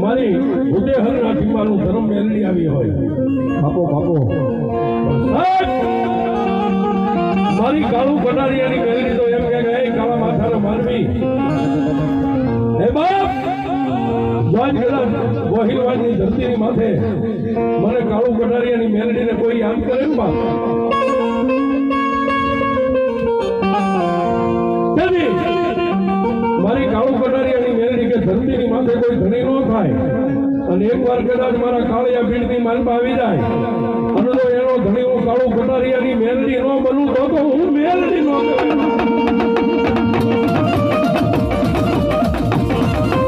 મારી ઉદયહર નાઠીમાનું ધર્મ મેળવી આવી હોય બાપો બાપો મારી કાળું કટારિયાની મેળવી તો એમ કે કાળા માથાના માનવી હે બાપ જાજ કદાચ ગોહિલવાડની ધરતીની માથે મને કાળું કટારિયાની મેળવીને કોઈ યાદ કરે ને બાપ મારી કાળું કટારિયાની મેળવી કે ધરતીની માથે કોઈ ધણી ન થાય અને એકવાર કદાચ મારા કાળિયા પીડની માલમાં આવી જાય અને તો એનો ધણી હું કાળું કટારિયાની મેળવી ન બનું તો હું મેળવી ન કરું